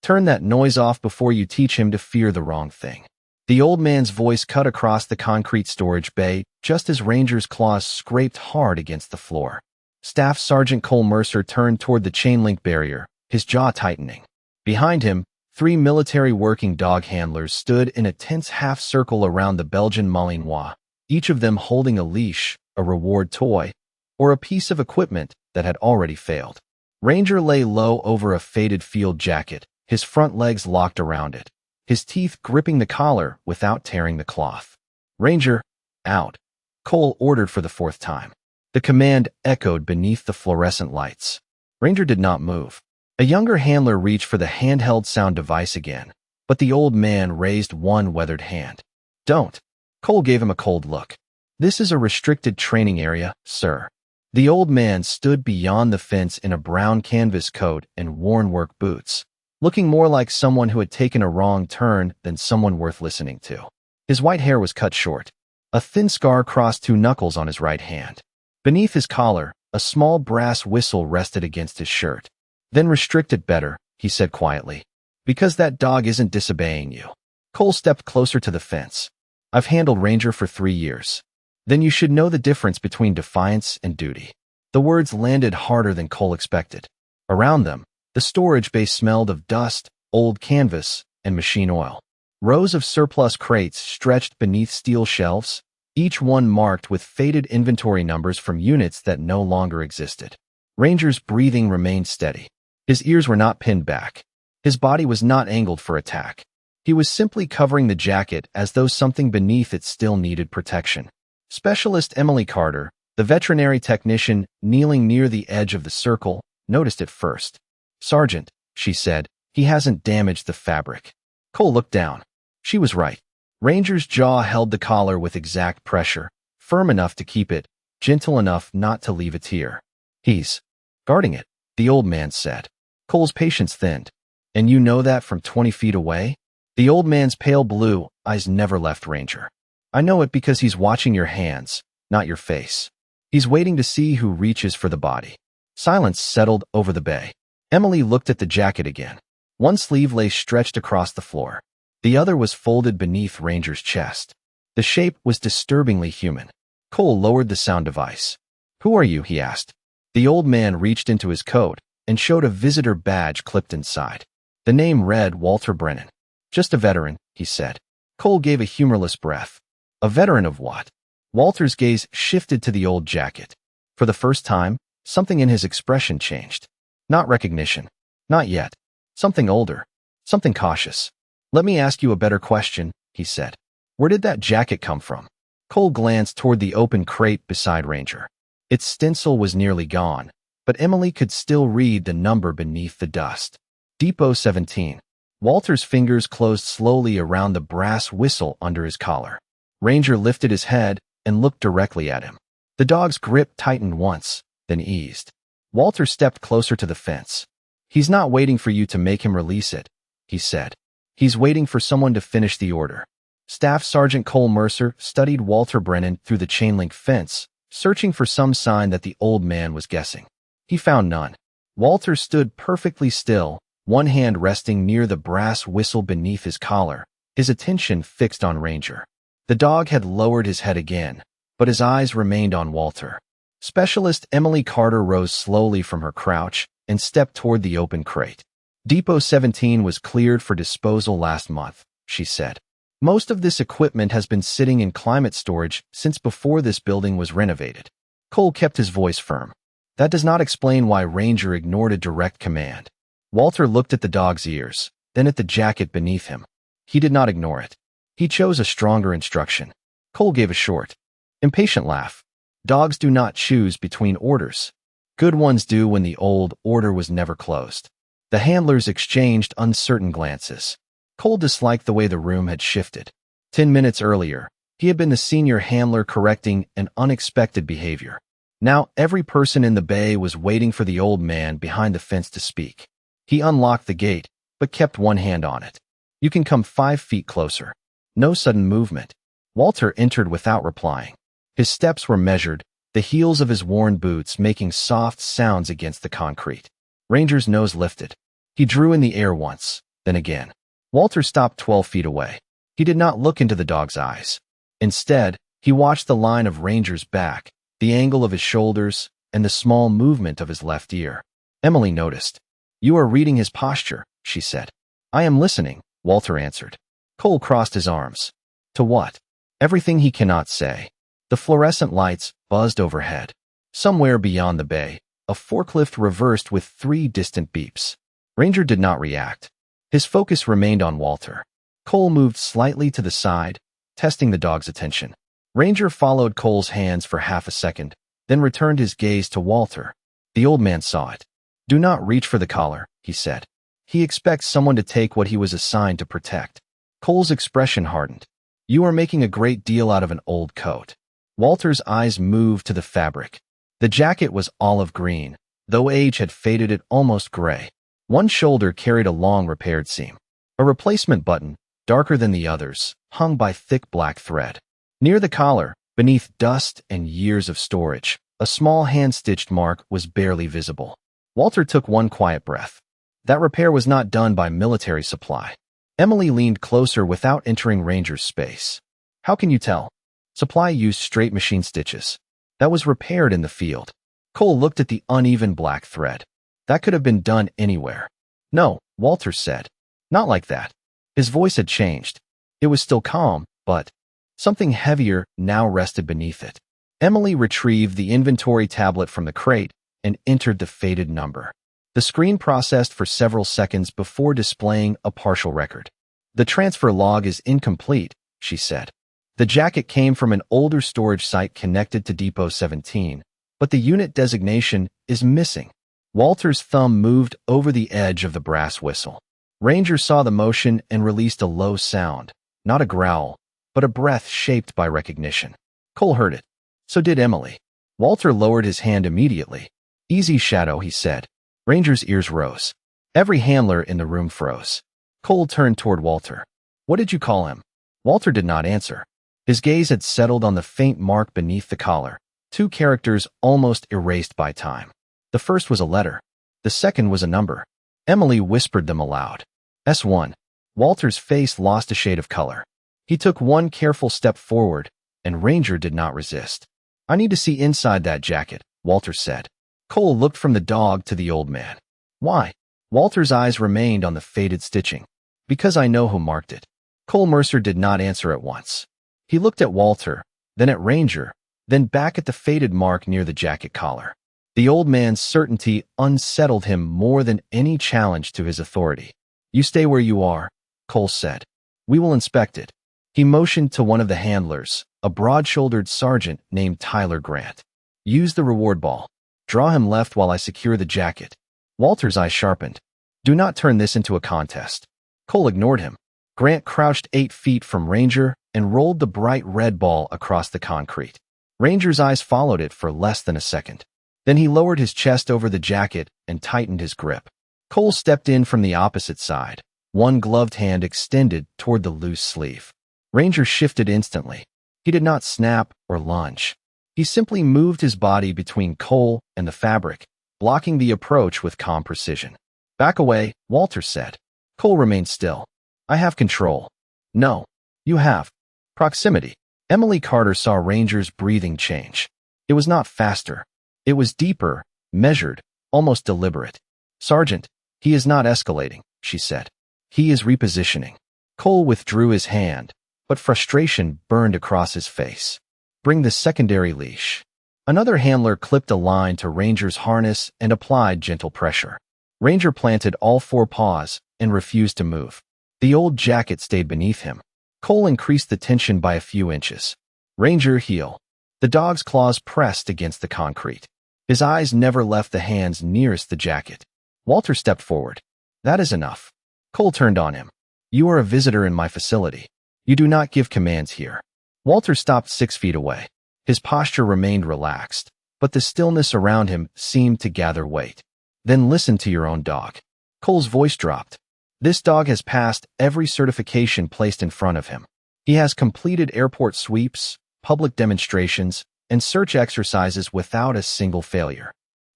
Turn that noise off before you teach him to fear the wrong thing. The old man's voice cut across the concrete storage bay just as Ranger's claws scraped hard against the floor. Staff Sergeant Cole Mercer turned toward the chain-link barrier, his jaw tightening. Behind him, 3 military working dog handlers stood in a tense half-circle around the Belgian Malinois, each of them holding a leash, a reward toy, or a piece of equipment that had already failed. Ranger lay low over a faded field jacket, his front legs locked around it, his teeth gripping the collar without tearing the cloth. "Ranger, out," Cole ordered for the 4th time. The command echoed beneath the fluorescent lights. Ranger did not move. A younger handler reached for the handheld sound device again, but the old man raised one weathered hand. "Don't." Cole gave him a cold look. "This is a restricted training area, sir." The old man stood beyond the fence in a brown canvas coat and worn work boots, looking more like someone who had taken a wrong turn than someone worth listening to. His white hair was cut short. A thin scar crossed 2 knuckles on his right hand. Beneath his collar, a small brass whistle rested against his shirt. "Then restrict it better," he said quietly, "because that dog isn't disobeying you." Cole stepped closer to the fence. "I've handled Ranger for 3 years. Then you should know the difference between defiance and duty." The words landed harder than Cole expected. Around them, the storage bay smelled of dust, old canvas, and machine oil. Rows of surplus crates stretched beneath steel shelves, each one marked with faded inventory numbers from units that no longer existed. Ranger's breathing remained steady. His ears were not pinned back. His body was not angled for attack. He was simply covering the jacket as though something beneath it still needed protection. Specialist Emily Carter, the veterinary technician kneeling near the edge of the circle, noticed it first. "Sergeant," she said, "he hasn't damaged the fabric." Cole looked down. She was right. Ranger's jaw held the collar with exact pressure, firm enough to keep it, gentle enough not to leave a tear. "He's guarding it," the old man said. Cole's patience thinned. "And you know that from 20 feet away?" The old man's pale blue eyes never left Ranger. "I know it because he's watching your hands, not your face. He's waiting to see who reaches for the body." Silence settled over the bay. Emily looked at the jacket again. One sleeve lay stretched across the floor. The other was folded beneath Ranger's chest. The shape was disturbingly human. Cole lowered the sound device. "Who are you?" he asked. The old man reached into his coat and showed a visitor badge clipped inside. The name read Walter Brennan. "Just a veteran," he said. Cole gave a humorless breath. "A veteran of what?" Walter's gaze shifted to the old jacket. For the first time, something in his expression changed. Not recognition. Not yet. Something older. Something cautious. "Let me ask you a better question," he said. "Where did that jacket come from?" Cole glanced toward the open crate beside Ranger. Its stencil was nearly gone, but Emily could still read the number beneath the dust. Depot 17. Walter's fingers closed slowly around the brass whistle under his collar. Ranger lifted his head and looked directly at him. The dog's grip tightened once, then eased. Walter stepped closer to the fence. "He's not waiting for you to make him release it," he said. "He's waiting for someone to finish the order." Staff Sergeant Cole Mercer studied Walter Brennan through the chain-link fence, searching for some sign that the old man was guessing. He found none. Walter stood perfectly still, one hand resting near the brass whistle beneath his collar, his attention fixed on Ranger. The dog had lowered his head again, but his eyes remained on Walter. Specialist Emily Carter rose slowly from her crouch and stepped toward the open crate. "Depot 17 was cleared for disposal last month," she said. "Most of this equipment has been sitting in climate storage since before this building was renovated." Cole kept his voice firm. "That does not explain why Ranger ignored a direct command." Walter looked at the dog's ears, then at the jacket beneath him. He did not ignore it. He chose a stronger instruction. Cole gave a short, impatient laugh. Dogs do not choose between orders. Good ones do when the old order was never closed. The handlers exchanged uncertain glances. Cole disliked the way the room had shifted. 10 minutes earlier, he had been the senior handler correcting an unexpected behavior. Now every person in the bay was waiting for the old man behind the fence to speak. He unlocked the gate, but kept one hand on it. "You can come 5 feet closer." No sudden movement. Walter entered without replying. His steps were measured, the heels of his worn boots making soft sounds against the concrete. Ranger's nose lifted. He drew in the air once, then again. Walter stopped 12 feet away. He did not look into the dog's eyes. Instead, he watched the line of Ranger's back, the angle of his shoulders, and the small movement of his left ear. Emily noticed. "You are reading his posture," she said. "I am listening," Walter answered. Cole crossed his arms. "To what?" "Everything he cannot say." The fluorescent lights buzzed overhead. Somewhere beyond the bay, a forklift reversed with 3 distant beeps. Ranger did not react. His focus remained on Walter. Cole moved slightly to the side, testing the dog's attention. Ranger followed Cole's hands for half a second, then returned his gaze to Walter. The old man saw it. "Do not reach for the collar," he said. "He expects someone to take what he was assigned to protect." Cole's expression hardened. "You are making a great deal out of an old coat." Walter's eyes moved to the fabric. The jacket was olive green, though age had faded it almost gray. One shoulder carried a long repaired seam. A replacement button, darker than the others, hung by thick black thread. Near the collar, beneath dust and years of storage, a small hand-stitched mark was barely visible. Walter took one quiet breath. That repair was not done by military supply. Emily leaned closer without entering Ranger's space. "How can you tell?" "Supply used straight machine stitches. That was repaired in the field." Cole looked at the uneven black thread. "That could have been done anywhere." "No," Walter said. "Not like that." His voice had changed. It was still calm, but something heavier now rested beneath it. Emily retrieved the inventory tablet from the crate and entered the faded number. The screen processed for several seconds before displaying a partial record. "The transfer log is incomplete," she said. "The jacket came from an older storage site connected to Depot 17, but the unit designation is missing." Walter's thumb moved over the edge of the brass whistle. Ranger saw the motion and released a low sound, not a growl, but a breath shaped by recognition. Cole heard it. So did Emily. Walter lowered his hand immediately. "Easy, Shadow," he said. Ranger's ears rose. Every handler in the room froze. Cole turned toward Walter. "What did you call him?" Walter did not answer. His gaze had settled on the faint mark beneath the collar, 2 characters almost erased by time. The first was a letter. The second was a number. Emily whispered them aloud. "S1. Walter's face lost a shade of color. He took one careful step forward, and Ranger did not resist. "I need to see inside that jacket," Walter said. Cole looked from the dog to the old man. "Why?" Walter's eyes remained on the faded stitching. "Because I know who marked it." Cole Mercer did not answer at once. He looked at Walter, then at Ranger, then back at the faded mark near the jacket collar. The old man's certainty unsettled him more than any challenge to his authority. "You stay where you are," Cole said. "We will inspect it." He motioned to one of the handlers, a broad-shouldered sergeant named Tyler Grant. "Use the reward ball. Draw him left while I secure the jacket." Walter's eyes sharpened. "Do not turn this into a contest." Cole ignored him. Grant crouched 8 feet from Ranger and rolled the bright red ball across the concrete. Ranger's eyes followed it for less than a second. Then he lowered his chest over the jacket and tightened his grip. Cole stepped in from the opposite side, one gloved hand extended toward the loose sleeve. Ranger shifted instantly. He did not snap or lunge. He simply moved his body between Cole and the fabric, blocking the approach with calm precision. "Back away," Walter said. Cole remained still. "I have control." "No, you have proximity." Emily Carter saw Ranger's breathing change. It was not faster. It was deeper, measured, almost deliberate. "Sergeant, he is not escalating," she said. "He is repositioning." Cole withdrew his hand, but frustration burned across his face. "Bring the secondary leash." Another handler clipped a line to Ranger's harness and applied gentle pressure. Ranger planted all 4 paws and refused to move. The old jacket stayed beneath him. Cole increased the tension by a few inches. "Ranger, heel." The dog's claws pressed against the concrete. His eyes never left the hands nearest the jacket. Walter stepped forward. "That is enough." Cole turned on him. "You are a visitor in my facility. You do not give commands here." Walter stopped 6 feet away. His posture remained relaxed, but the stillness around him seemed to gather weight. "Then listen to your own dog." Cole's voice dropped. "This dog has passed every certification placed in front of him. He has completed airport sweeps, public demonstrations, and search exercises without a single failure.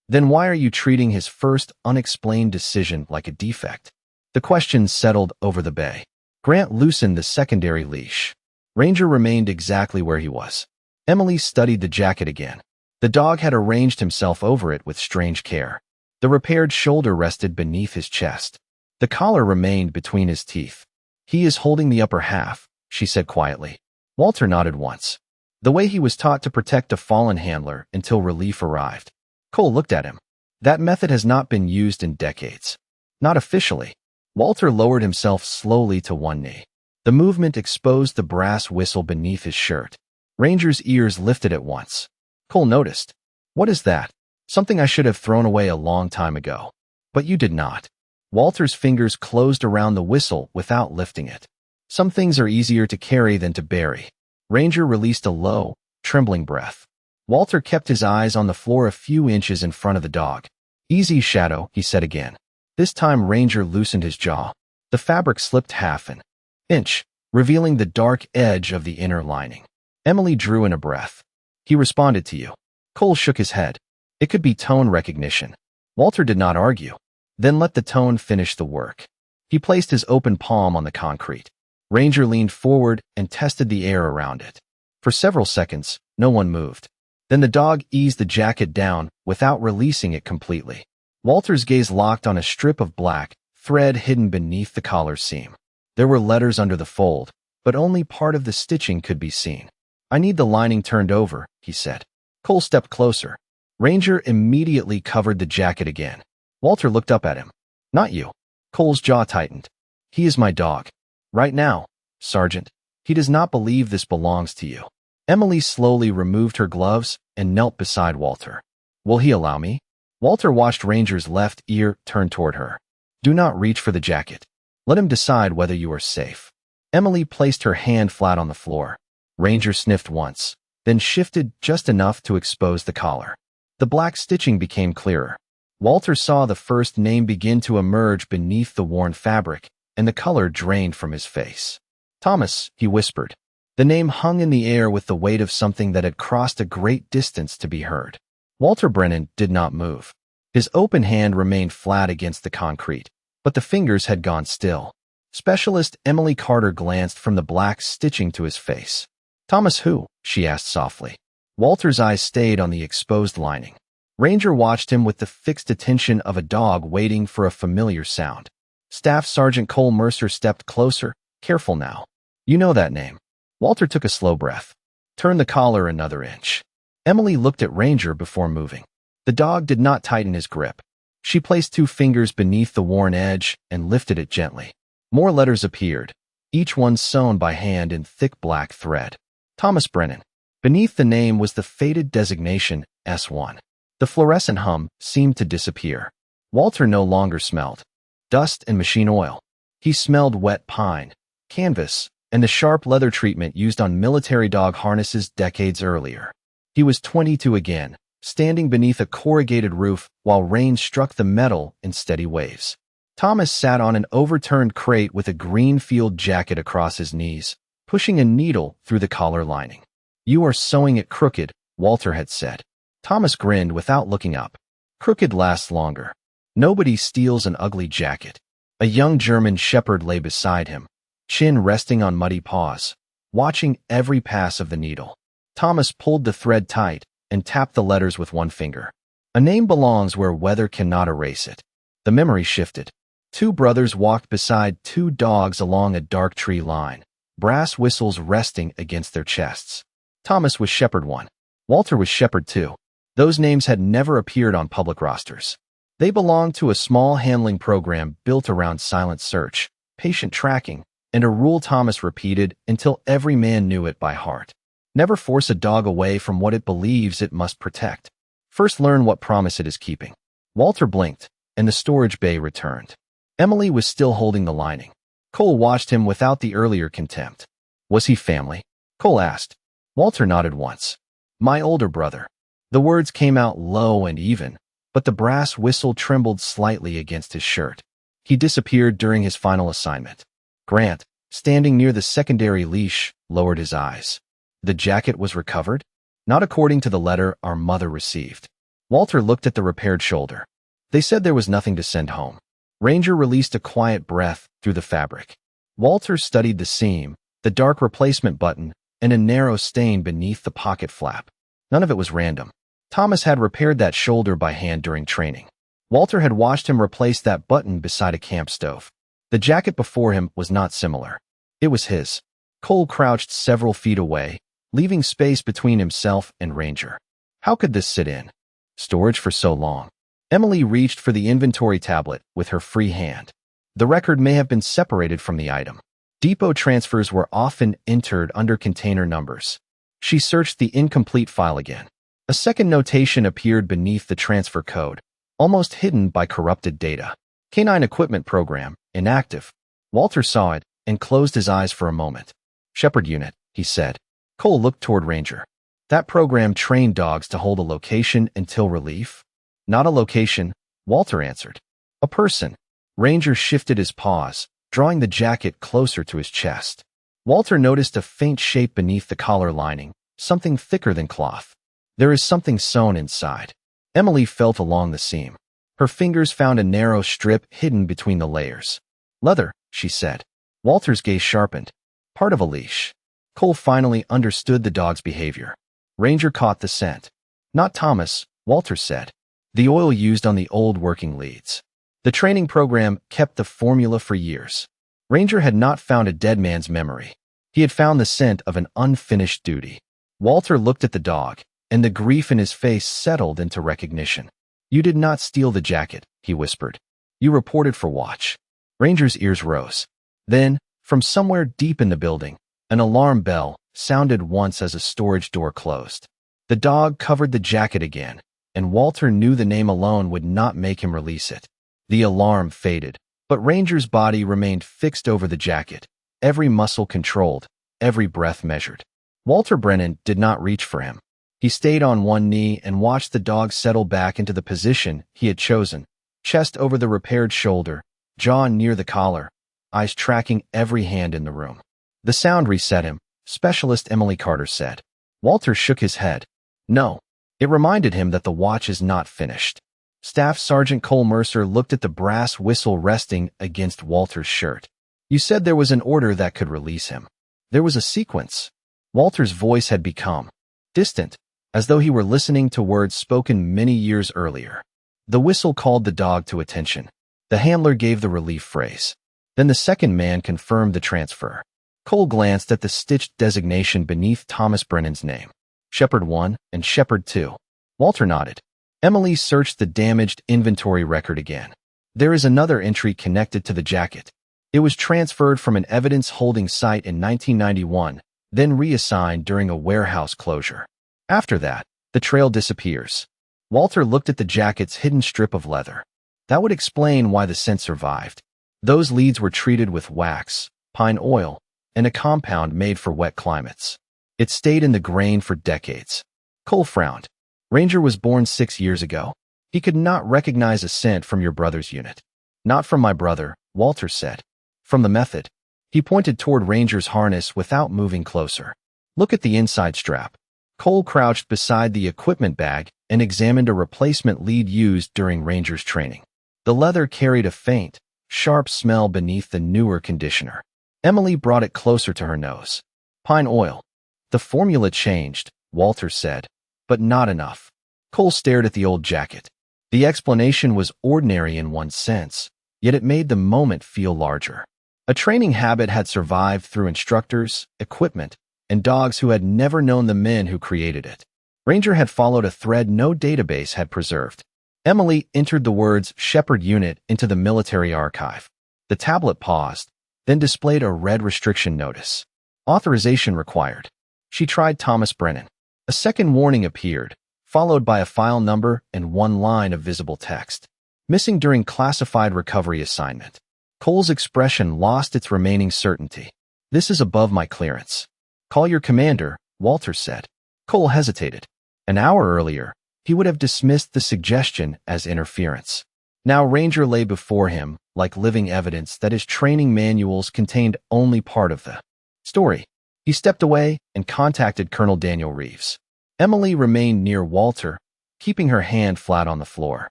Then why are you treating his first unexplained decision like a defect?" The questions settled over the bay. Grant loosened the secondary leash. Ranger remained exactly where he was. Emily studied the jacket again. The dog had arranged himself over it with strange care. The repaired shoulder rested beneath his chest. The collar remained between his teeth. "He is holding the upper half," she said quietly. Walter nodded once. The way he was taught to protect a fallen handler until relief arrived. Cole looked at him. That method has not been used in decades. Not officially. Walter lowered himself slowly to one knee. The movement exposed the brass whistle beneath his shirt. Ranger's ears lifted at once. Cole noticed. "What is that?" "Something I should have thrown away a long time ago." "But you did not." Walter's fingers closed around the whistle without lifting it. "Some things are easier to carry than to bury." Ranger released a low, trembling breath. Walter kept his eyes on the floor a few inches in front of the dog. "Easy, Shadow," he said again. This time Ranger loosened his jaw. The fabric slipped half an inch, revealing the dark edge of the inner lining. Emily drew in a breath. "He responded to you." Cole shook his head. It could be tone recognition. Walter did not argue. Then let the tone finish the work. He placed his open palm on the concrete. Ranger leaned forward and tested the air around it. For several seconds, no one moved. Then the dog eased the jacket down without releasing it completely. Walter's gaze locked on a strip of black thread hidden beneath the collar seam. There were letters under the fold, but only part of the stitching could be seen. "I need the lining turned over," he said. Cole stepped closer. Ranger immediately covered the jacket again. Walter looked up at him. "Not you." Cole's jaw tightened. "He is my dog. Right now, Sergeant. He does not believe this belongs to you." Emily slowly removed her gloves and knelt beside Walter. "Will he allow me?" Walter watched Ranger's left ear turn toward her. "Do not reach for the jacket. Let him decide whether you are safe." Emily placed her hand flat on the floor. Ranger sniffed once, then shifted just enough to expose the collar. The black stitching became clearer. Walter saw the first name begin to emerge beneath the worn fabric, and the color drained from his face. "Thomas," he whispered. The name hung in the air with the weight of something that had crossed a great distance to be heard. Walter Brennan did not move. His open hand remained flat against the concrete, but the fingers had gone still. Specialist Emily Carter glanced from the black stitching to his face. "Thomas who?" she asked softly. Walter's eyes stayed on the exposed lining. Ranger watched him with the fixed attention of a dog waiting for a familiar sound. Staff Sergeant Cole Mercer stepped closer. "Careful now. You know that name." Walter took a slow breath. "Turn the collar another inch." Emily looked at Ranger before moving. The dog did not tighten his grip. She placed 2 fingers beneath the worn edge and lifted it gently. More letters appeared, each one sewn by hand in thick black thread. "Thomas Brennan." Beneath the name was the faded designation S1. The fluorescent hum seemed to disappear. Walter no longer smelled dust and machine oil. He smelled wet pine, canvas, and the sharp leather treatment used on military dog harnesses decades earlier. He was 22 again, standing beneath a corrugated roof while rain struck the metal in steady waves. Thomas sat on an overturned crate with a green field jacket across his knees, pushing a needle through the collar lining. "You are sewing it crooked," Walter had said. Thomas grinned without looking up. "Crooked lasts longer. Nobody steals an ugly jacket." A young German shepherd lay beside him, chin resting on muddy paws, watching every pass of the needle. Thomas pulled the thread tight and tapped the letters with one finger. A name belongs where weather cannot erase it. The memory shifted. 2 brothers walked beside 2 dogs along a dark tree line, brass whistles resting against their chests. Thomas was Shepherd 1. Walter was Shepherd 2. Those names had never appeared on public rosters. They belonged to a small handling program built around silent search, patient tracking, and a rule Thomas repeated until every man knew it by heart. Never force a dog away from what it believes it must protect. First learn what promise it is keeping. Walter blinked, and the storage bay returned. Emily was still holding the lining. Cole watched him without the earlier contempt. "Was he family?" Cole asked. Walter nodded once. "My older brother." The words came out low and even, but the brass whistle trembled slightly against his shirt. He disappeared during his final assignment. Grant, standing near the secondary leash, lowered his eyes. "The jacket was recovered?" "Not according to the letter our mother received." Walter looked at the repaired shoulder. "They said there was nothing to send home." Ranger released a quiet breath through the fabric. Walter studied the seam, the dark replacement button, and a narrow stain beneath the pocket flap. None of it was random. Thomas had repaired that shoulder by hand during training. Walter had watched him replace that button beside a camp stove. The jacket before him was not similar. It was his. Cole crouched several feet away, leaving space between himself and Ranger. How could this sit in storage for so long? Emily reached for the inventory tablet with her free hand. The record may have been separated from the item. Depot transfers were often entered under container numbers. She searched the incomplete file again. A second notation appeared beneath the transfer code, almost hidden by corrupted data. Canine Equipment Program, inactive. Walter saw it and closed his eyes for a moment. Shepherd Unit, he said. Cole looked toward Ranger. That program trained dogs to hold a location until relief? Not a location, Walter answered. A person. Ranger shifted his paws, drawing the jacket closer to his chest. Walter noticed a faint shape beneath the collar lining, something thicker than cloth. There is something sewn inside. Emily felt along the seam. Her fingers found a narrow strip hidden between the layers. Leather, she said. Walter's gaze sharpened. Part of a leash. Cole finally understood the dog's behavior. Ranger caught the scent. Not Thomas, Walter said. The oil used on the old working leads. The training program kept the formula for years. Ranger had not found a dead man's memory. He had found the scent of an unfinished duty. Walter looked at the dog, and the grief in his face settled into recognition. You did not steal the jacket, he whispered. You reported for watch. Ranger's ears rose. Then, from somewhere deep in the building, an alarm bell sounded once as a storage door closed. The dog covered the jacket again, and Walter knew the name alone would not make him release it. The alarm faded, but Ranger's body remained fixed over the jacket, every muscle controlled, every breath measured. Walter Brennan did not reach for him. He stayed on one knee and watched the dog settle back into the position he had chosen, chest over the repaired shoulder, jaw near the collar, eyes tracking every hand in the room. The sound reset him, Specialist Emily Carter said. Walter shook his head. No. It reminded him that the watch is not finished. Staff Sergeant Cole Mercer looked at the brass whistle resting against Walter's shirt. You said there was an order that could release him. There was a sequence. Walter's voice had become distant, as though he were listening to words spoken many years earlier. The whistle called the dog to attention. The handler gave the relief phrase. Then the second man confirmed the transfer. Cole glanced at the stitched designation beneath Thomas Brennan's name. Shepherd 1 and Shepherd 2. Walter nodded. Emily searched the damaged inventory record again. There is another entry connected to the jacket. It was transferred from an evidence-holding site in 1991, then reassigned during a warehouse closure. After that, the trail disappears. Walter looked at the jacket's hidden strip of leather. That would explain why the scent survived. Those leads were treated with wax, pine oil, and a compound made for wet climates. It stayed in the grain for decades. Cole frowned. Ranger was born 6 years ago. He could not recognize a scent from your brother's unit. Not from my brother, Walter said. From the method. He pointed toward Ranger's harness without moving closer. Look at the inside strap. Cole crouched beside the equipment bag and examined a replacement lead used during Ranger's training. The leather carried a faint, sharp smell beneath the newer conditioner. Emily brought it closer to her nose. Pine oil. The formula changed, Walter said, but not enough. Cole stared at the old jacket. The explanation was ordinary in one sense, yet it made the moment feel larger. A training habit had survived through instructors, equipment, and dogs who had never known the men who created it. Ranger had followed a thread no database had preserved. Emily entered the words Shepherd Unit into the military archive. The tablet paused, then displayed a red restriction notice. Authorization required. She tried Thomas Brennan. A second warning appeared, followed by a file number and one line of visible text. Missing during classified recovery assignment. Cole's expression lost its remaining certainty. This is above my clearance. Call your commander, Walter said. Cole hesitated. An hour earlier, he would have dismissed the suggestion as interference. Now Ranger lay before him, like living evidence that his training manuals contained only part of the story. He stepped away and contacted Colonel Daniel Reeves. Emily remained near Walter, keeping her hand flat on the floor.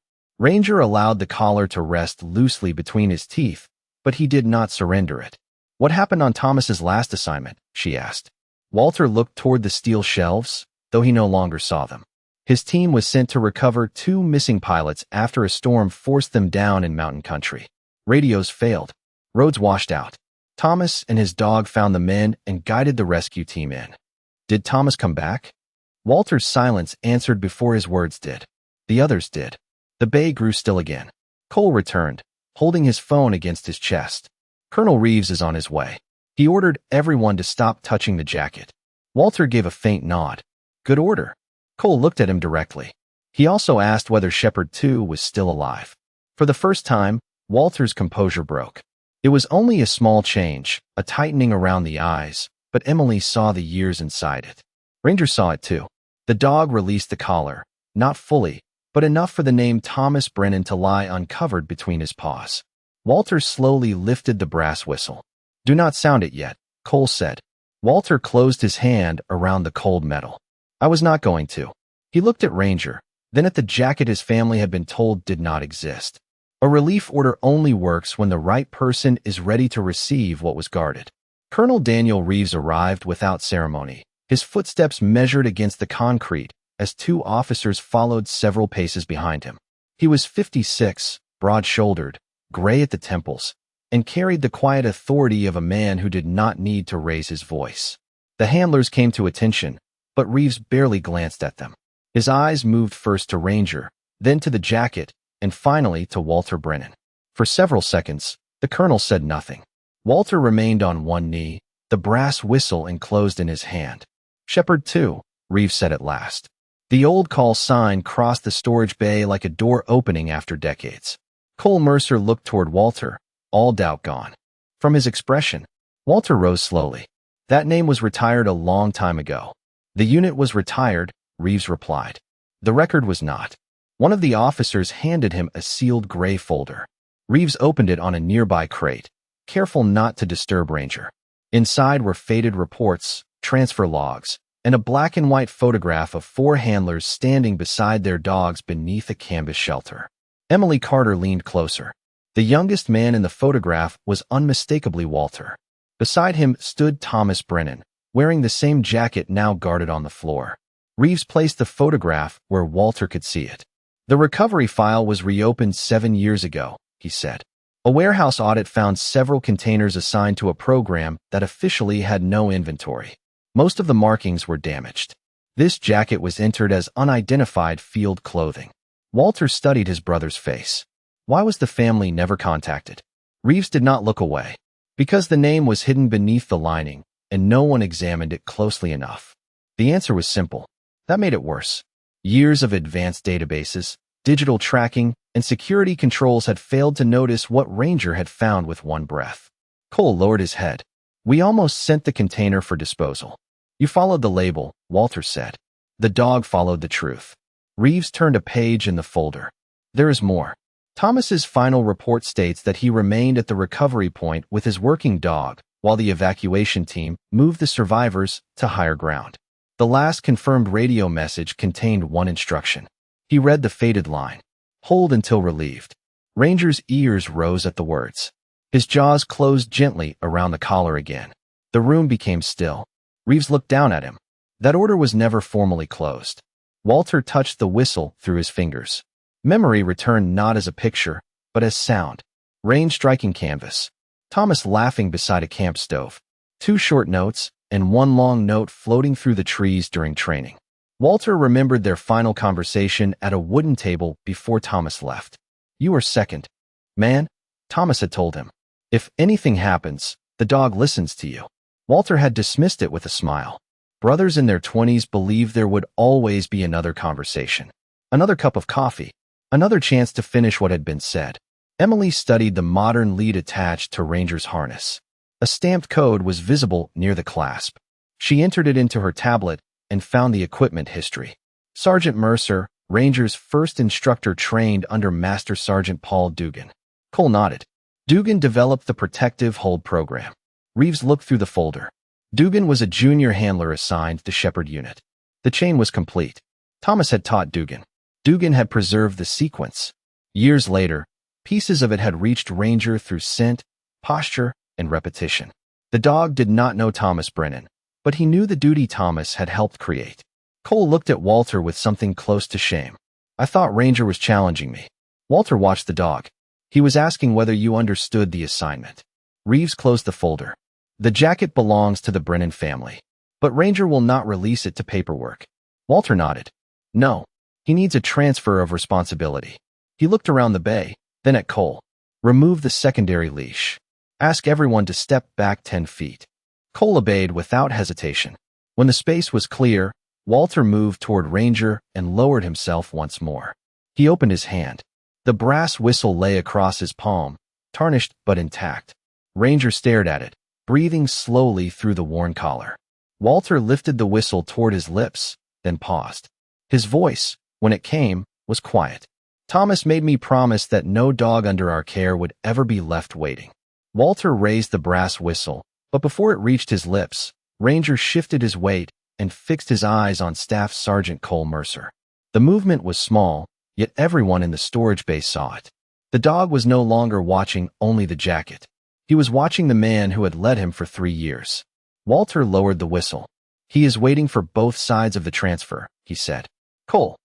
Ranger allowed the collar to rest loosely between his teeth, but he did not surrender it. "What happened on Thomas's last assignment?" she asked. Walter looked toward the steel shelves, though he no longer saw them. His team was sent to recover 2 missing pilots after a storm forced them down in mountain country. Radios failed. Roads washed out. Thomas and his dog found the men and guided the rescue team in. "Did Thomas come back?" Walter's silence answered before his words did. The others did. The bay grew still again. Cole returned, holding his phone against his chest. "Colonel Reeves is on his way." He ordered everyone to stop touching the jacket. Walter gave a faint nod. "Good order." Cole looked at him directly. He also asked whether Shepard 2 was still alive. For the first time, Walter's composure broke. It was only a small change, a tightening around the eyes, but Emily saw the years inside it. Ranger saw it too. The dog released the collar, not fully, but enough for the name Thomas Brennan to lie uncovered between his paws. Walter slowly lifted the brass whistle. "Do not sound it yet," Cole said. Walter closed his hand around the cold metal. "I was not going to." He looked at Ranger, then at the jacket his family had been told did not exist. A relief order only works when the right person is ready to receive what was guarded. Colonel Daniel Reeves arrived without ceremony. His footsteps measured against the concrete as 2 officers followed several paces behind him. He was 56, broad-shouldered, gray at the temples, and carried the quiet authority of a man who did not need to raise his voice. The handlers came to attention, but Reeves barely glanced at them. His eyes moved first to Ranger, then to the jacket, and finally to Walter Brennan. For several seconds, the colonel said nothing. Walter remained on one knee, the brass whistle enclosed in his hand. "Shepard 2, Reeves said at last. The old call sign crossed the storage bay like a door opening after decades. Cole Mercer looked toward Walter, all doubt gone. From his expression, Walter rose slowly. "That name was retired a long time ago." "The unit was retired," Reeves replied. "The record was not." One of the officers handed him a sealed gray folder. Reeves opened it on a nearby crate, careful not to disturb Ranger. Inside were faded reports, transfer logs, and a black and white photograph of 4 handlers standing beside their dogs beneath a canvas shelter. Emily Carter leaned closer. The youngest man in the photograph was unmistakably Walter. Beside him stood Thomas Brennan, wearing the same jacket now guarded on the floor. Reeves placed the photograph where Walter could see it. "The recovery file was reopened 7 years ago," he said. "A warehouse audit found several containers assigned to a program that officially had no inventory. Most of the markings were damaged. This jacket was entered as unidentified field clothing." Walter studied his brother's face. Why was the family never contacted? Reeves did not look away. Because the name was hidden beneath the lining, and no one examined it closely enough. The answer was simple. That made it worse. Years of advanced databases, digital tracking, and security controls had failed to notice what Ranger had found with one breath. Cole lowered his head. "We almost sent the container for disposal." "You followed the label," Walter said. "The dog followed the truth." Reeves turned a page in the folder. "There is more." Thomas's final report states that he remained at the recovery point with his working dog, while the evacuation team moved the survivors to higher ground. The last confirmed radio message contained one instruction. He read the faded line. "Hold until relieved." Ranger's ears rose at the words. His jaws closed gently around the collar again. The room became still. Reeves looked down at him. That order was never formally closed. Walter touched the whistle through his fingers. Memory returned not as a picture, but as sound. Rain striking canvas. Thomas laughing beside a camp stove. 2 short notes, and 1 long note floating through the trees during training. Walter remembered their final conversation at a wooden table before Thomas left. "You are second, man," Thomas had told him. "If anything happens, the dog listens to you." Walter had dismissed it with a smile. Brothers in their 20s believed there would always be another conversation. Another cup of coffee. Another chance to finish what had been said. Emily studied the modern lead attached to Ranger's harness. A stamped code was visible near the clasp. She entered it into her tablet and found the equipment history. Sergeant Mercer, Ranger's first instructor, trained under Master Sergeant Paul Dugan. Cole nodded. Dugan developed the protective hold program. Reeves looked through the folder. Dugan was a junior handler assigned to Shepard unit. The chain was complete. Thomas had taught Dugan. Dugan had preserved the sequence. Years later, pieces of it had reached Ranger through scent, posture, and repetition. The dog did not know Thomas Brennan, but he knew the duty Thomas had helped create. Cole looked at Walter with something close to shame. I thought Ranger was challenging me. Walter watched the dog. He was asking whether you understood the assignment. Reeves closed the folder. The jacket belongs to the Brennan family, but Ranger will not release it to paperwork. Walter nodded. No, he needs a transfer of responsibility. He looked around the bay, then at Cole. Remove the secondary leash. Ask everyone to step back 10 feet. Cole obeyed without hesitation. When the space was clear, Walter moved toward Ranger and lowered himself once more. He opened his hand. The brass whistle lay across his palm, tarnished but intact. Ranger stared at it, breathing slowly through the worn collar. Walter lifted the whistle toward his lips, then paused. His voice, when it came, was quiet. Thomas made me promise that no dog under our care would ever be left waiting. Walter raised the brass whistle, but before it reached his lips, Ranger shifted his weight and fixed his eyes on Staff Sergeant Cole Mercer. The movement was small, yet everyone in the storage bay saw it. The dog was no longer watching only the jacket. He was watching the man who had led him for 3 years. Walter lowered the whistle. He is waiting for both sides of the transfer, he said. Cole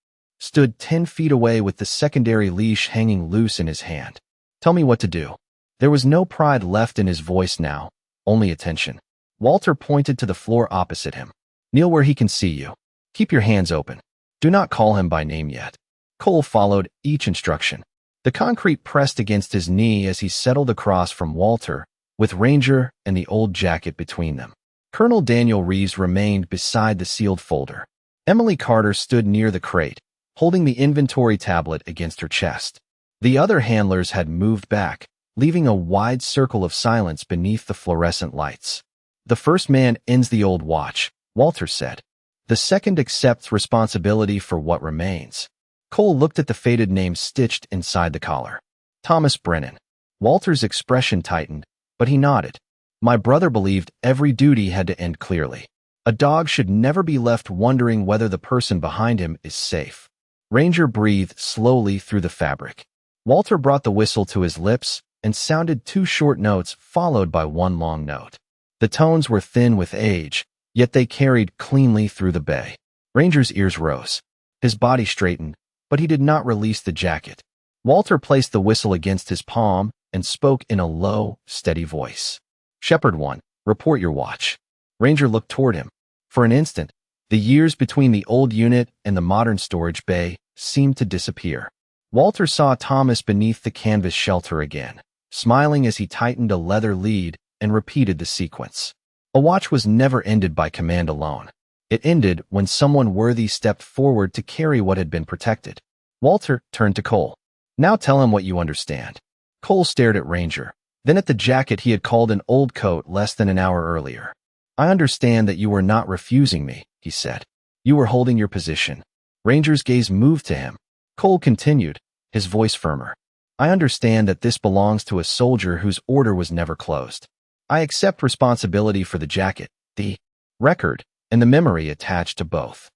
stood 10 feet away with the secondary leash hanging loose in his hand. Tell me what to do. There was no pride left in his voice now, only attention. Walter pointed to the floor opposite him. Kneel where he can see you. Keep your hands open. Do not call him by name yet. Cole followed each instruction. The concrete pressed against his knee as he settled across from Walter, with Ranger and the old jacket between them. Colonel Daniel Reeves remained beside the sealed folder. Emily Carter stood near the crate, holding the inventory tablet against her chest. The other handlers had moved back, leaving a wide circle of silence beneath the fluorescent lights. The first man ends the old watch, Walter said. The second accepts responsibility for what remains. Cole looked at the faded name stitched inside the collar. Thomas Brennan. Walter's expression tightened, but he nodded. My brother believed every duty had to end clearly. A dog should never be left wondering whether the person behind him is safe. Ranger breathed slowly through the fabric. Walter brought the whistle to his lips and sounded 2 short notes followed by 1 long note. The tones were thin with age, yet they carried cleanly through the bay. Ranger's ears rose. His body straightened, but he did not release the jacket. Walter placed the whistle against his palm and spoke in a low, steady voice. Shepherd 1, report your watch. Ranger looked toward him. For an instant, the years between the old unit and the modern storage bay seemed to disappear. Walter saw Thomas beneath the canvas shelter again, smiling as he tightened a leather lead and repeated the sequence. A watch was never ended by command alone. It ended when someone worthy stepped forward to carry what had been protected. Walter turned to Cole. Now tell him what you understand. Cole stared at Ranger, then at the jacket he had called an old coat less than an hour earlier. I understand that you were not refusing me, he said. You were holding your position. Ranger's gaze moved to him. Cole continued, his voice firmer. I understand that this belongs to a soldier whose order was never closed. I accept responsibility for the jacket, the record, and the memory attached to both.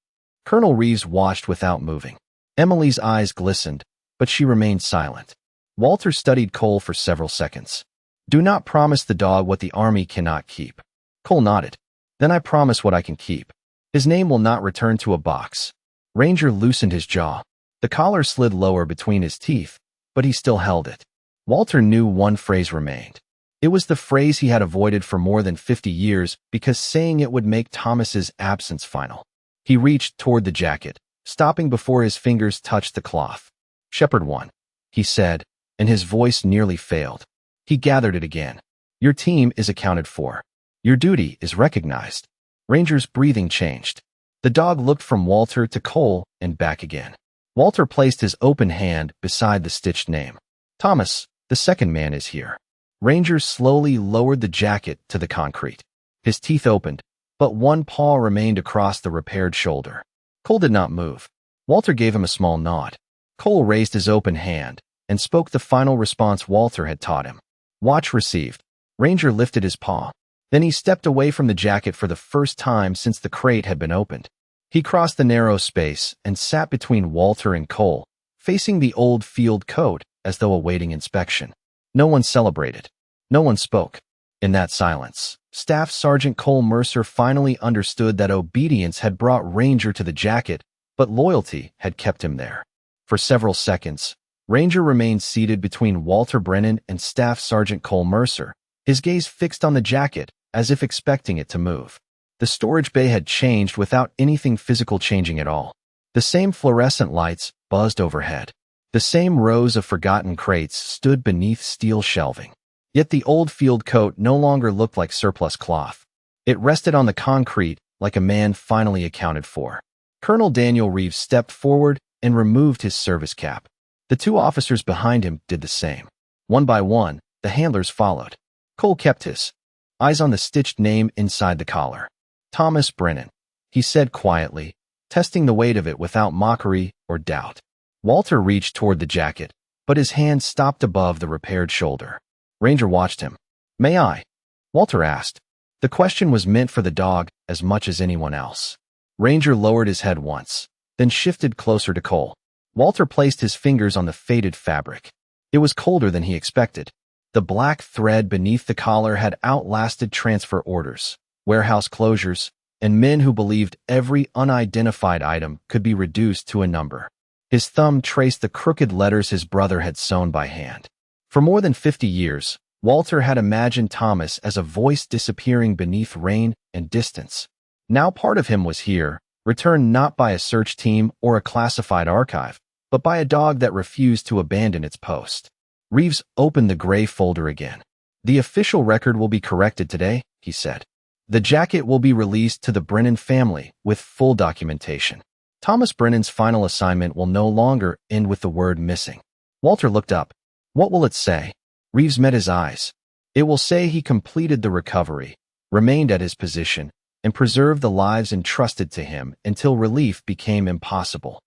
Colonel Reeves watched without moving. Emily's eyes glistened, but she remained silent. Walter studied Cole for several seconds. Do not promise the dog what the army cannot keep. Cole nodded. Then I promise what I can keep. His name will not return to a box. Ranger loosened his jaw. The collar slid lower between his teeth, but he still held it. Walter knew one phrase remained. It was the phrase he had avoided for more than 50 years because saying it would make Thomas's absence final. He reached toward the jacket, stopping before his fingers touched the cloth. Shepherd 1, he said, and his voice nearly failed. He gathered it again. Your team is accounted for. Your duty is recognized. Ranger's breathing changed. The dog looked from Walter to Cole and back again. Walter placed his open hand beside the stitched name. Thomas, the second man is here. Ranger slowly lowered the jacket to the concrete. His teeth opened, but one paw remained across the repaired shoulder. Cole did not move. Walter gave him a small nod. Cole raised his open hand and spoke the final response Walter had taught him. Watch received. Ranger lifted his paw. Then he stepped away from the jacket for the first time since the crate had been opened. He crossed the narrow space and sat between Walter and Cole, facing the old field coat as though awaiting inspection. No one celebrated. No one spoke. In that silence, Staff Sergeant Cole Mercer finally understood that obedience had brought Ranger to the jacket, but loyalty had kept him there. For several seconds, Ranger remained seated between Walter Brennan and Staff Sergeant Cole Mercer, his gaze fixed on the jacket as if expecting it to move. The storage bay had changed without anything physical changing at all. The same fluorescent lights buzzed overhead. The same rows of forgotten crates stood beneath steel shelving. Yet the old field coat no longer looked like surplus cloth. It rested on the concrete like a man finally accounted for. Colonel Daniel Reeves stepped forward and removed his service cap. The two officers behind him did the same. One by one, the handlers followed. Cole kept his eyes on the stitched name inside the collar. Thomas Brennan, he said quietly, testing the weight of it without mockery or doubt. Walter reached toward the jacket, but his hand stopped above the repaired shoulder. Ranger watched him. "May I?" Walter asked. The question was meant for the dog as much as anyone else. Ranger lowered his head once, then shifted closer to Cole. Walter placed his fingers on the faded fabric. It was colder than he expected. The black thread beneath the collar had outlasted transfer orders, warehouse closures, and men who believed every unidentified item could be reduced to a number. His thumb traced the crooked letters his brother had sewn by hand. For more than 50 years, Walter had imagined Thomas as a voice disappearing beneath rain and distance. Now part of him was here, returned not by a search team or a classified archive, but by a dog that refused to abandon its post. Reeves opened the gray folder again. "The official record will be corrected today," he said. "The jacket will be released to the Brennan family with full documentation. Thomas Brennan's final assignment will no longer end with the word missing." Walter looked up. "What will it say?" Reeves met his eyes. "It will say he completed the recovery, remained at his position, and preserved the lives entrusted to him until relief became impossible."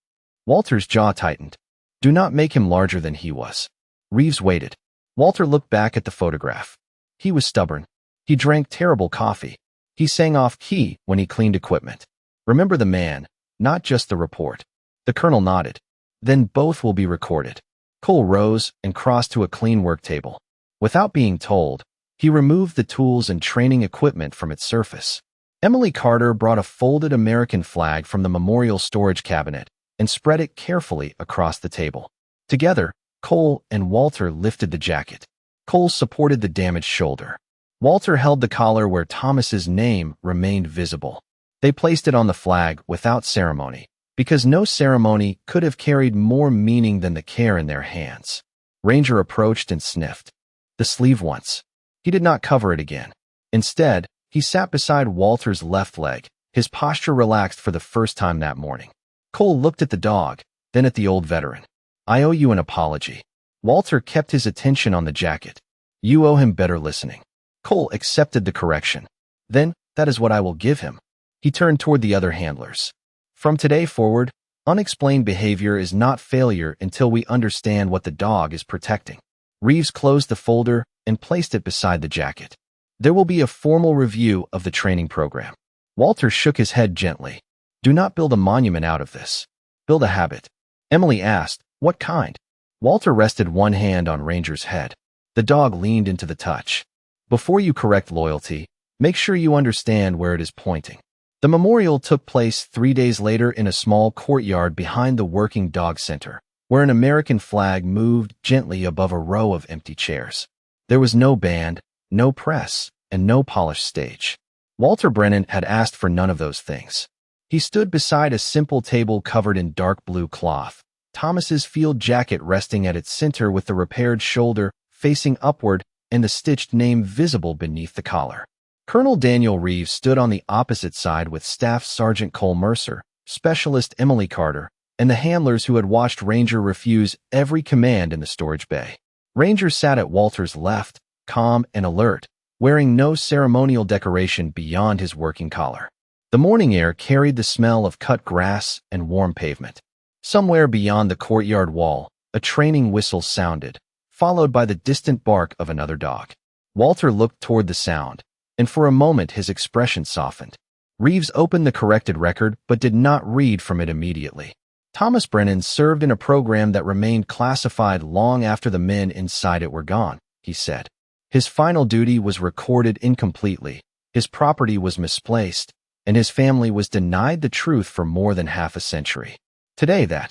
Walter's jaw tightened. "Do not make him larger than he was." Reeves waited. Walter looked back at the photograph. He was stubborn. He drank terrible coffee. He sang off-key when he cleaned equipment. "Remember the man, not just the report." The colonel nodded. "Then both will be recorded." Cole rose and crossed to a clean work table. Without being told, he removed the tools and training equipment from its surface. Emily Carter brought a folded American flag from the memorial storage cabinet and spread it carefully across the table. Together, Cole and Walter lifted the jacket. Cole supported the damaged shoulder. Walter held the collar where Thomas's name remained visible. They placed it on the flag without ceremony, because no ceremony could have carried more meaning than the care in their hands. Ranger approached and sniffed. The sleeve once. He did not cover it again. Instead, he sat beside Walter's left leg, his posture relaxed for the first time that morning. Cole looked at the dog, then at the old veteran. "I owe you an apology." Walter kept his attention on the jacket. "You owe him better listening." Cole accepted the correction. "Then, that is what I will give him." He turned toward the other handlers. "From today forward, unexplained behavior is not failure until we understand what the dog is protecting." Reeves closed the folder and placed it beside the jacket. "There will be a formal review of the training program." Walter shook his head gently. "Do not build a monument out of this. Build a habit." Emily asked, "What kind?" Walter rested one hand on Ranger's head. The dog leaned into the touch. "Before you correct loyalty, make sure you understand where it is pointing." The memorial took place 3 days later in a small courtyard behind the Working Dog Center, where an American flag moved gently above a row of empty chairs. There was no band, no press, and no polished stage. Walter Brennan had asked for none of those things. He stood beside a simple table covered in dark blue cloth, Thomas's field jacket resting at its center with the repaired shoulder facing upward and the stitched name visible beneath the collar. Colonel Daniel Reeves stood on the opposite side with Staff Sergeant Cole Mercer, Specialist Emily Carter, and the handlers who had watched Ranger refuse every command in the storage bay. Ranger sat at Walter's left, calm and alert, wearing no ceremonial decoration beyond his working collar. The morning air carried the smell of cut grass and warm pavement. Somewhere beyond the courtyard wall, a training whistle sounded, followed by the distant bark of another dog. Walter looked toward the sound, and for a moment his expression softened. Reeves opened the corrected record but did not read from it immediately. Thomas Brennan served in a program that remained classified long after the men inside it were gone, he said. His final duty was recorded incompletely, his property was misplaced, and his family was denied the truth for more than half a century. Today that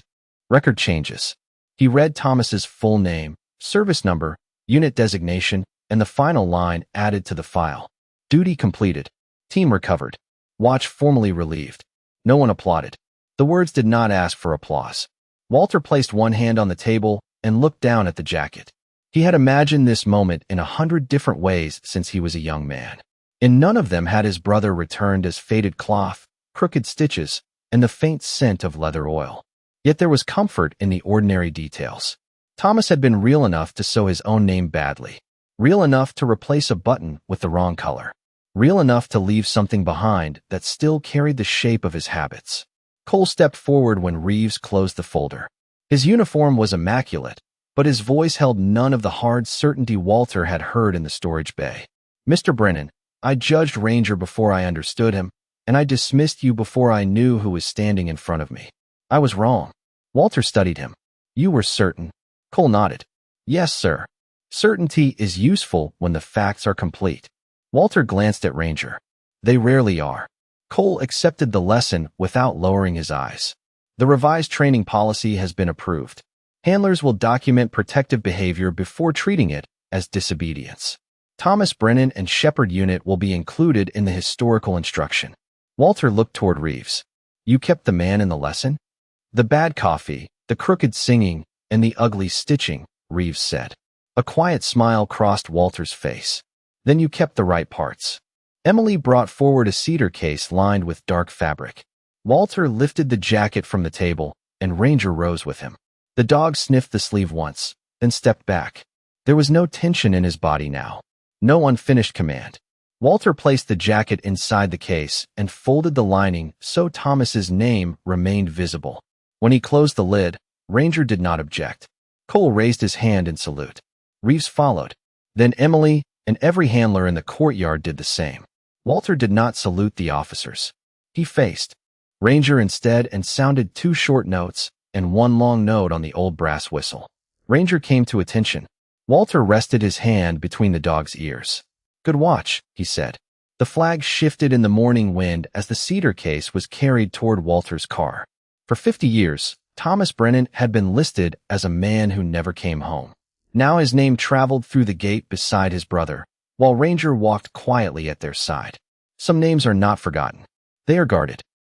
record changes. He read Thomas's full name, service number, unit designation, and the final line added to the file. Duty completed. Team recovered. Watch formally relieved. No one applauded. The words did not ask for applause. Walter placed one hand on the table and looked down at the jacket. He had imagined this moment in 100 different ways since he was a young man. In none of them had his brother returned as faded cloth, crooked stitches, and the faint scent of leather oil. Yet there was comfort in the ordinary details. Thomas had been real enough to sew his own name badly, real enough to replace a button with the wrong color, real enough to leave something behind that still carried the shape of his habits. Cole stepped forward when Reeves closed the folder. His uniform was immaculate, but his voice held none of the hard certainty Walter had heard in the storage bay. Mr. Brennan, I judged Ranger before I understood him, and I dismissed you before I knew who was standing in front of me. I was wrong. Walter studied him. You were certain. Cole nodded. Yes, sir. Certainty is useful when the facts are complete. Walter glanced at Ranger. They rarely are. Cole accepted the lesson without lowering his eyes. The revised training policy has been approved. Handlers will document protective behavior before treating it as disobedience. Thomas Brennan and Shepherd Unit will be included in the historical instruction. Walter looked toward Reeves. You kept the man in the lesson? The bad coffee, the crooked singing, and the ugly stitching, Reeves said. A quiet smile crossed Walter's face. Then you kept the right parts. Emily brought forward a cedar case lined with dark fabric. Walter lifted the jacket from the table, and Ranger rose with him. The dog sniffed the sleeve once, then stepped back. There was no tension in his body now. No unfinished command. Walter placed the jacket inside the case and folded the lining so Thomas's name remained visible. When he closed the lid, Ranger did not object. Cole raised his hand in salute. Reeves followed. Then Emily and every handler in the courtyard did the same. Walter did not salute the officers. He faced Ranger instead and sounded 2 short notes and 1 long note on the old brass whistle. Ranger came to attention. Walter rested his hand between the dog's ears. Good watch, he said. The flag shifted in the morning wind as the cedar case was carried toward Walter's car. For 50 years, Thomas Brennan had been listed as a man who never came home. Now his name traveled through the gate beside his brother, while Ranger walked quietly at their side. Some names are not forgotten. They are guarded.